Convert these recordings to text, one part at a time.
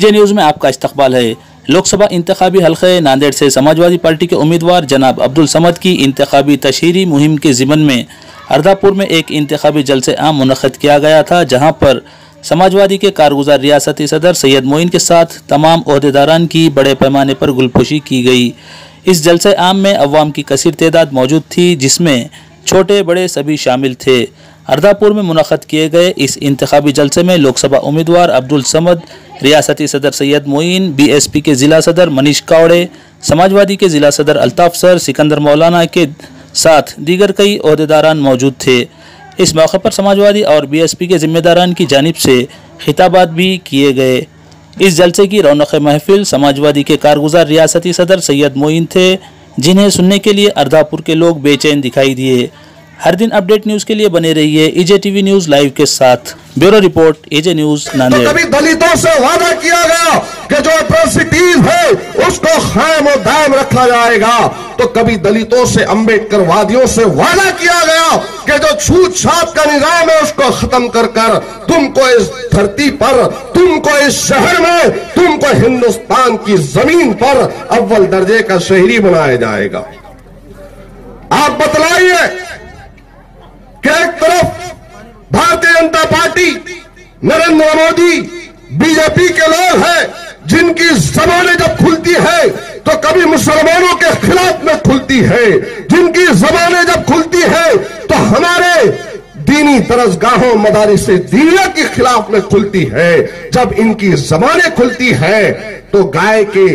जे news में आपका इस्तकबाल है। लोकसभा इंतखाबी हल्के नांदेड़ से समाजवादी पार्टी के उम्मीदवार जनाब अब्दुल समद की इंतखाबी तशहीरी मुहिम के ज़िमन में अर्दापुर में एक इंतखाबी जलसे आम मुनक़्क़द किया गया था, जहां पर समाजवादी के कारगुजार रियासती सदर सैयद मोइन के साथ तमाम ओहदेदारान की बड़े पैमाने पर गुलपोशी की गई। इस जलसे आम में अवाम की कसीर तादाद मौजूद थी, जिसमें छोटे बड़े सभी शामिल थे। अर्दापुर में मुनक़्क़द किए गए इस इंतखाबी जलसे में लोकसभा उम्मीदवार अब्दुल समद, रियासती सदर सैयद मोइन, BSP के ज़िला सदर मनीष कावड़े, समाजवादी के ज़िला सदर अल्ताफ़ सर, सिकंदर मौलाना के साथ दीगर कई ओहदेदारान मौजूद थे। इस मौके पर समाजवादी और BSP के जिम्मेदारान की जानिब से खिताबात भी किए गए। इस जलसे की रौनक महफिल समाजवादी के कारगुजार रियासती सदर सैयद मोइन थे, जिन्हें सुनने के लिए अर्दापुर के लोग बेचैन दिखाई दिए। हर दिन अपडेट न्यूज़ के लिए बने रहिए EJTV न्यूज़ लाइव के साथ। Bureau report, EJ news Nanded. कभी दलितों से वादा किया गया कि जो एट्रोसिटीज है उसको कायम और दायम रखा जाएगा, तो कभी दलितों से, अम्बेडकरवादियों से वादा किया गया कि जो छूत छात का निजाम है उसको खत्म कर कर तुमको इस धरती पर, तुमको इस शहर में, तुमको हिंदुस्तान की जमीन पर अव्वल दर्जे का शहरी बनाया जाएगा। आप बतलाइए कि एक तरफ भारतीय जनता पार्टी, नरेंद्र मोदी, BJP के लोग हैं जिनकी जबानें जब खुलती है तो कभी मुसलमानों के खिलाफ में खुलती है, जिनकी जबानें जब खुलती है तो हमारे दीनी दरसगाहों, मदारिस दीनिया के खिलाफ में खुलती है। जब इनकी जबानें खुलती है तो गाय के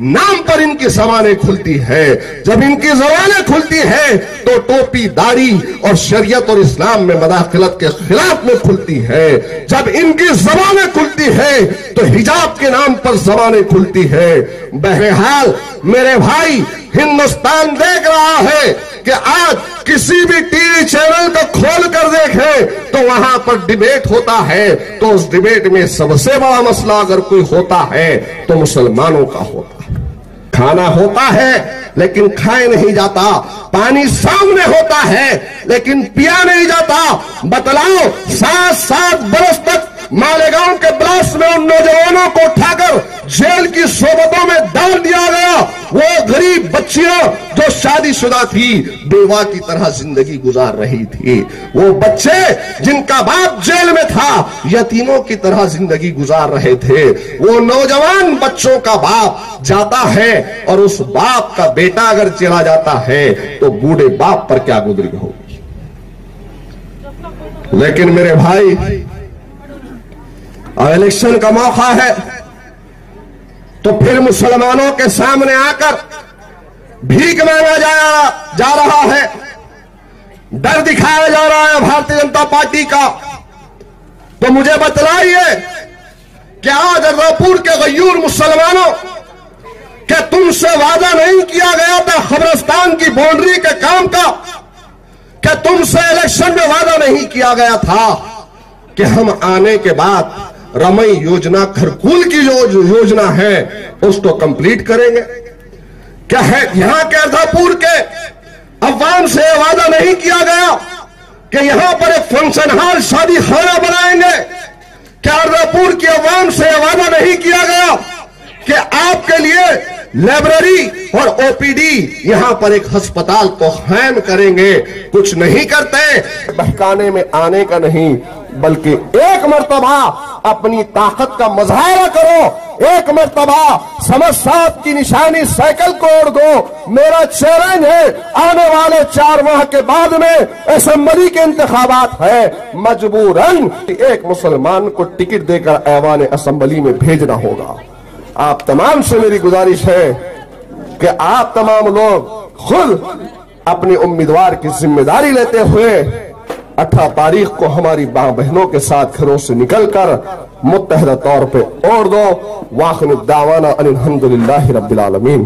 नाम पर इनकी जबानें खुलती है। जब इनकी जबानें खुलती है तो टोपी, दाढ़ी और शरीयत और इस्लाम में मदाखलत के खिलाफ में खुलती है। जब इनकी जबानें खुलती है तो हिजाब के नाम पर जबानें खुलती है। बहरहाल मेरे भाई, हिंदुस्तान देख रहा है कि आज किसी भी टीवी चैनल को खोल कर देखें तो वहां पर डिबेट होता है, तो उस डिबेट में सबसे बड़ा मसला अगर कोई होता है तो मुसलमानों का होता है। खाना होता है लेकिन खाए नहीं जाता, पानी सामने होता है लेकिन पिया नहीं जाता। बतलाओ, 7-7 बरस तक मालेगांव के ब्लास्ट में उन नौजवानों को उठाकर जेल की सोबतों में डाल दिया गया। वो गरीब बच्चियां जो शादीशुदा थी, बेवा की तरह जिंदगी गुजार रही थी, वो बच्चे जिनका बाप जेल में था, यतीमों की तरह जिंदगी गुजार रहे थे। वो नौजवान बच्चों का बाप जाता है और उस बाप का बेटा अगर चला जाता है तो बूढ़े बाप पर क्या गुजरी होगी। लेकिन मेरे भाई, इलेक्शन का मौका है तो फिर मुसलमानों के सामने आकर भीख मांगा जा रहा है, डर दिखाया जा रहा है भारतीय जनता पार्टी का। तो मुझे बतलाइए कि आज अर्दापुर के गयूर मुसलमानों, क्या तुमसे वादा नहीं किया गया था खबरस्तान की बाउंड्री के काम का? क्या तुमसे इलेक्शन में वादा नहीं किया गया था कि हम आने के बाद रमई योजना, घरकुल की जो योजना है उसको कंप्लीट करेंगे? क्या है यहां के अर्दापुर के अवाम से वादा नहीं किया गया कि यहां पर एक फंक्शन हॉल, शादी खाना बनाएंगे? क्या अर्दापुर की अवाम से वादा नहीं किया गया कि आपके लिए लाइब्रेरी और OPD, यहां पर एक अस्पताल को कायम करेंगे? कुछ नहीं करते। बहकाने में आने का नहीं, बल्कि एक मर्तबा अपनी ताकत का मुजाहरा करो, एक मर्तबा समझ साहब की निशानी साइकिल को ओढ़ दो। मेरा चैलेंज है, आने वाले 4 माह के बाद में असेंबली के इंतखाबात है, मजबूरन एक मुसलमान को टिकट देकर ऐवान असेंबली में भेजना होगा। आप तमाम से मेरी गुजारिश है कि आप तमाम लोग खुद अपने उम्मीदवार की जिम्मेदारी लेते हुए 18 तारीख को हमारी मां बहनों के साथ घरों से निकलकर मुत्तहदा तौर पे ओढ़ दो। वाखिर दावाना अनिल हम्दुलिल्लाहि रब्बिल आलमीन।